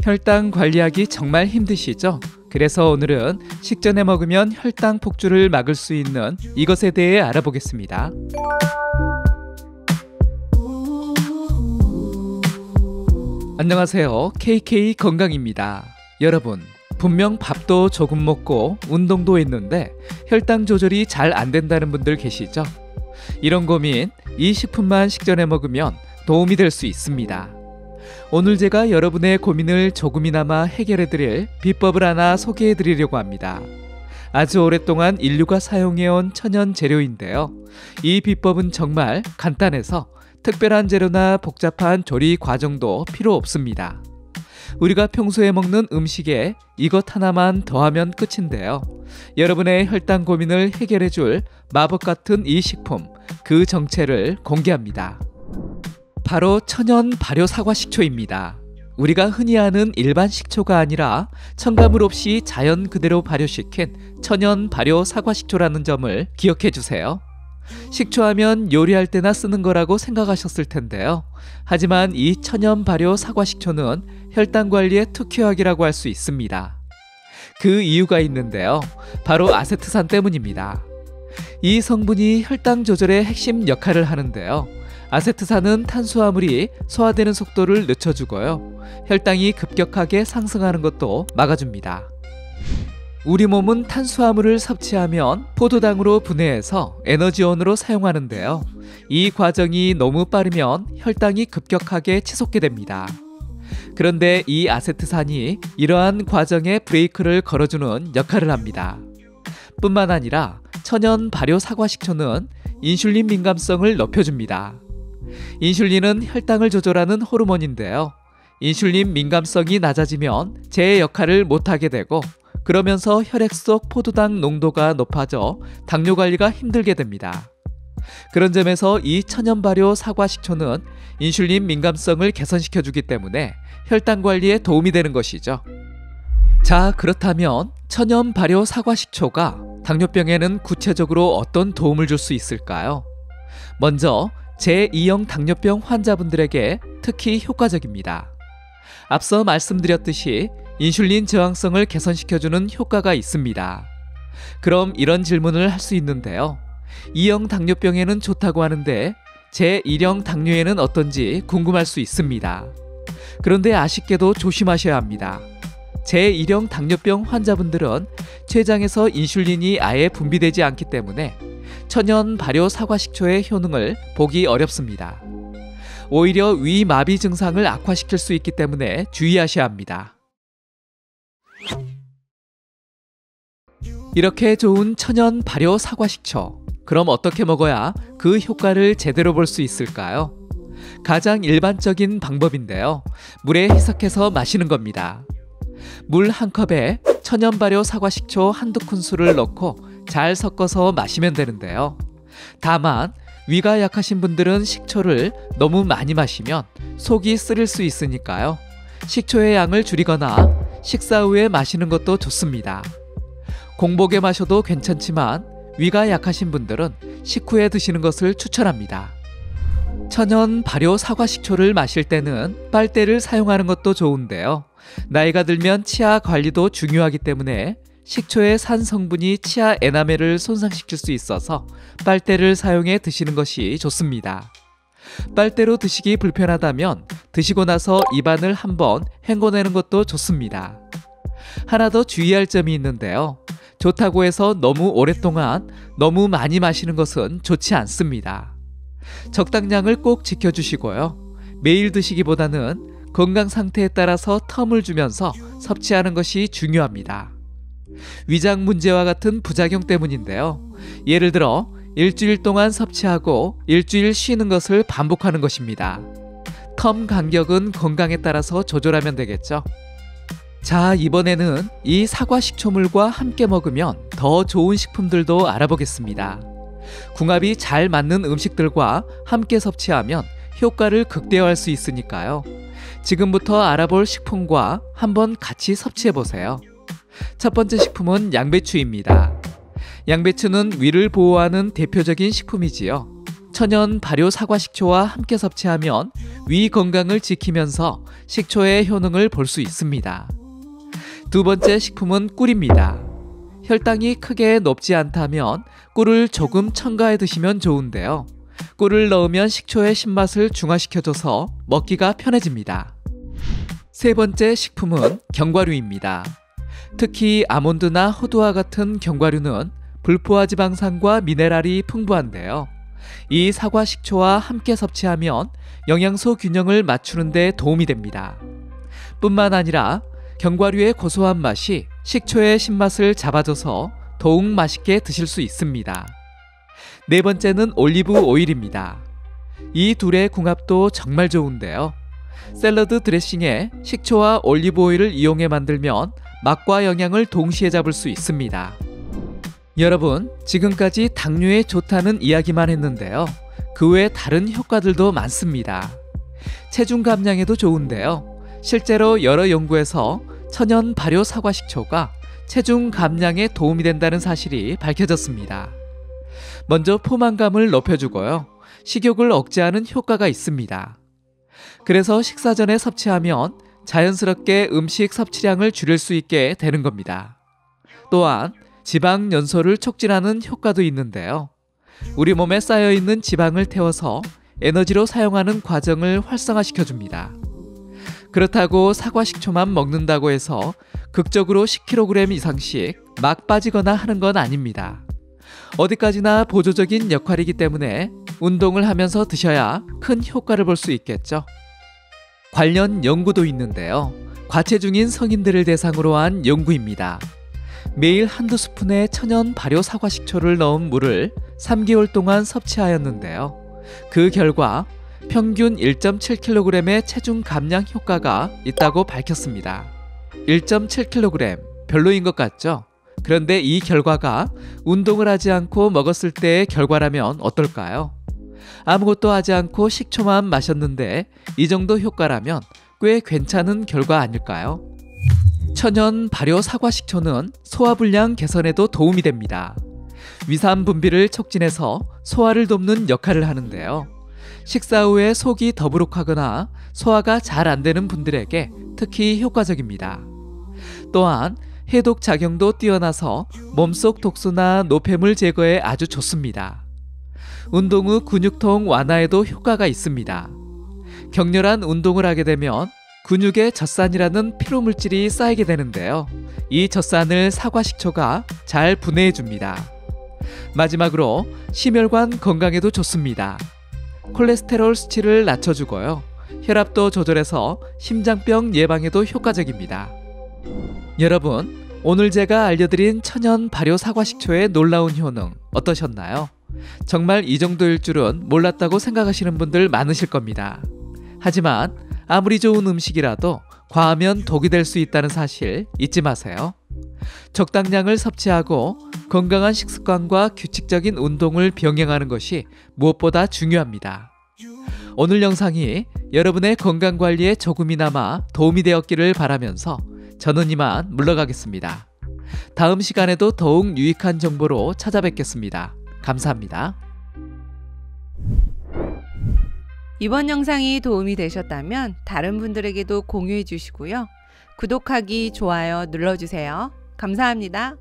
혈당 관리하기 정말 힘드시죠? 그래서 오늘은 식전에 먹으면 혈당 폭주를 막을 수 있는 이것에 대해 알아보겠습니다. 안녕하세요. KK 건강입니다. 여러분, 분명 밥도 조금 먹고 운동도 했는데 혈당 조절이 잘 안 된다는 분들 계시죠? 이런 고민, 이 식품만 식전에 먹으면 도움이 될 수 있습니다. 오늘 제가 여러분의 고민을 조금이나마 해결해드릴 비법을 하나 소개해드리려고 합니다. 아주 오랫동안 인류가 사용해온 천연 재료인데요. 이 비법은 정말 간단해서 특별한 재료나 복잡한 조리 과정도 필요 없습니다. 우리가 평소에 먹는 음식에 이것 하나만 더하면 끝인데요. 여러분의 혈당 고민을 해결해줄 마법 같은 이 식품, 그 정체를 공개합니다. 바로 천연 발효 사과 식초입니다. 우리가 흔히 아는 일반 식초가 아니라 첨가물 없이 자연 그대로 발효시킨 천연 발효 사과 식초라는 점을 기억해 주세요. 식초하면 요리할 때나 쓰는 거라고 생각하셨을 텐데요. 하지만 이 천연 발효 사과 식초는 혈당 관리의 특효약이라고 할 수 있습니다. 그 이유가 있는데요. 바로 아세트산 때문입니다. 이 성분이 혈당 조절의 핵심 역할을 하는데요. 아세트산은 탄수화물이 소화되는 속도를 늦춰주고요. 혈당이 급격하게 상승하는 것도 막아줍니다. 우리 몸은 탄수화물을 섭취하면 포도당으로 분해해서 에너지원으로 사용하는데요. 이 과정이 너무 빠르면 혈당이 급격하게 치솟게 됩니다. 그런데 이 아세트산이 이러한 과정에 브레이크를 걸어주는 역할을 합니다. 뿐만 아니라 천연 발효 사과 식초는 인슐린 민감성을 높여줍니다. 인슐린은 혈당을 조절하는 호르몬인데요. 인슐린 민감성이 낮아지면 제 역할을 못하게 되고 그러면서 혈액 속 포도당 농도가 높아져 당뇨 관리가 힘들게 됩니다. 그런 점에서 이 천연 발효 사과 식초는 인슐린 민감성을 개선시켜주기 때문에 혈당 관리에 도움이 되는 것이죠. 자, 그렇다면 천연 발효 사과 식초가 당뇨병에는 구체적으로 어떤 도움을 줄 수 있을까요? 먼저 제2형 당뇨병 환자분들에게 특히 효과적입니다. 앞서 말씀드렸듯이 인슐린 저항성을 개선시켜주는 효과가 있습니다. 그럼 이런 질문을 할 수 있는데요. 2형 당뇨병에는 좋다고 하는데 제1형 당뇨에는 어떤지 궁금할 수 있습니다. 그런데 아쉽게도 조심하셔야 합니다. 제1형 당뇨병 환자분들은 췌장에서 인슐린이 아예 분비되지 않기 때문에 천연 발효 사과 식초의 효능을 보기 어렵습니다. 오히려 위마비 증상을 악화시킬 수 있기 때문에 주의하셔야 합니다. 이렇게 좋은 천연 발효 사과 식초, 그럼 어떻게 먹어야 그 효과를 제대로 볼 수 있을까요? 가장 일반적인 방법인데요. 물에 희석해서 마시는 겁니다. 물 한 컵에 천연 발효 사과 식초 한두 큰술을 넣고 잘 섞어서 마시면 되는데요. 다만 위가 약하신 분들은 식초를 너무 많이 마시면 속이 쓰릴 수 있으니까요. 식초의 양을 줄이거나 식사 후에 마시는 것도 좋습니다. 공복에 마셔도 괜찮지만 위가 약하신 분들은 식후에 드시는 것을 추천합니다. 천연 발효 사과 식초를 마실 때는 빨대를 사용하는 것도 좋은데요. 나이가 들면 치아 관리도 중요하기 때문에 식초의 산 성분이 치아 에나멜을 손상시킬 수 있어서 빨대를 사용해 드시는 것이 좋습니다. 빨대로 드시기 불편하다면 드시고 나서 입안을 한번 헹궈내는 것도 좋습니다. 하나 더 주의할 점이 있는데요. 좋다고 해서 너무 오랫동안 너무 많이 마시는 것은 좋지 않습니다. 적당량을 꼭 지켜주시고요. 매일 드시기보다는 건강 상태에 따라서 텀을 주면서 섭취하는 것이 중요합니다. 위장 문제와 같은 부작용 때문인데요. 예를 들어 일주일 동안 섭취하고 일주일 쉬는 것을 반복하는 것입니다. 텀 간격은 건강에 따라서 조절하면 되겠죠. 자, 이번에는 이 사과 식초물과 함께 먹으면 더 좋은 식품들도 알아보겠습니다. 궁합이 잘 맞는 음식들과 함께 섭취하면 효과를 극대화할 수 있으니까요. 지금부터 알아볼 식품과 한번 같이 섭취해보세요. 첫 번째 식품은 양배추입니다. 양배추는 위를 보호하는 대표적인 식품이지요. 천연 발효 사과 식초와 함께 섭취하면 위 건강을 지키면서 식초의 효능을 볼 수 있습니다. 두 번째 식품은 꿀입니다. 혈당이 크게 높지 않다면 꿀을 조금 첨가해 드시면 좋은데요. 꿀을 넣으면 식초의 신맛을 중화시켜줘서 먹기가 편해집니다. 세 번째 식품은 견과류입니다. 특히 아몬드나 호두와 같은 견과류는 불포화 지방산과 미네랄이 풍부한데요. 이 사과 식초와 함께 섭취하면 영양소 균형을 맞추는 데 도움이 됩니다. 뿐만 아니라 견과류의 고소한 맛이 식초의 신맛을 잡아줘서 더욱 맛있게 드실 수 있습니다. 네 번째는 올리브 오일입니다. 이 둘의 궁합도 정말 좋은데요. 샐러드 드레싱에 식초와 올리브 오일을 이용해 만들면 맛과 영양을 동시에 잡을 수 있습니다. 여러분, 지금까지 당뇨에 좋다는 이야기만 했는데요. 그 외에 다른 효과들도 많습니다. 체중 감량에도 좋은데요. 실제로 여러 연구에서 천연 발효 사과 식초가 체중 감량에 도움이 된다는 사실이 밝혀졌습니다. 먼저 포만감을 높여주고요. 식욕을 억제하는 효과가 있습니다. 그래서 식사 전에 섭취하면 자연스럽게 음식 섭취량을 줄일 수 있게 되는 겁니다. 또한 지방 연소를 촉진하는 효과도 있는데요. 우리 몸에 쌓여있는 지방을 태워서 에너지로 사용하는 과정을 활성화시켜줍니다. 그렇다고 사과 식초만 먹는다고 해서 극적으로 10kg 이상씩 막 빠지거나 하는 건 아닙니다. 어디까지나 보조적인 역할이기 때문에 운동을 하면서 드셔야 큰 효과를 볼 수 있겠죠. 관련 연구도 있는데요. 과체중인 성인들을 대상으로 한 연구입니다. 매일 한두 스푼의 천연 발효 사과 식초를 넣은 물을 3개월 동안 섭취하였는데요. 그 결과 평균 1.7kg의 체중 감량 효과가 있다고 밝혔습니다. 1.7kg, 별로인 것 같죠? 그런데 이 결과가 운동을 하지 않고 먹었을 때의 결과라면 어떨까요? 아무것도 하지 않고 식초만 마셨는데 이 정도 효과라면 꽤 괜찮은 결과 아닐까요? 천연 발효 사과 식초는 소화불량 개선에도 도움이 됩니다. 위산 분비를 촉진해서 소화를 돕는 역할을 하는데요. 식사 후에 속이 더부룩하거나 소화가 잘 안 되는 분들에게 특히 효과적입니다. 또한 해독 작용도 뛰어나서 몸속 독소나 노폐물 제거에 아주 좋습니다. 운동 후 근육통 완화에도 효과가 있습니다. 격렬한 운동을 하게 되면 근육에 젖산이라는 피로물질이 쌓이게 되는데요. 이 젖산을 사과 식초가 잘 분해해 줍니다. 마지막으로 심혈관 건강에도 좋습니다. 콜레스테롤 수치를 낮춰주고요. 혈압도 조절해서 심장병 예방에도 효과적입니다. 여러분, 오늘 제가 알려드린 천연 발효 사과 식초의 놀라운 효능 어떠셨나요? 정말 이 정도일 줄은 몰랐다고 생각하시는 분들 많으실 겁니다. 하지만 아무리 좋은 음식이라도 과하면 독이 될 수 있다는 사실 잊지 마세요. 적당량을 섭취하고 건강한 식습관과 규칙적인 운동을 병행하는 것이 무엇보다 중요합니다. 오늘 영상이 여러분의 건강관리에 조금이나마 도움이 되었기를 바라면서 저는 이만 물러가겠습니다. 다음 시간에도 더욱 유익한 정보로 찾아뵙겠습니다. 감사합니다. 이번 영상이 도움이 되셨다면 다른 분들에게도 공유해 주시고요. 구독하기, 좋아요 눌러주세요. 감사합니다.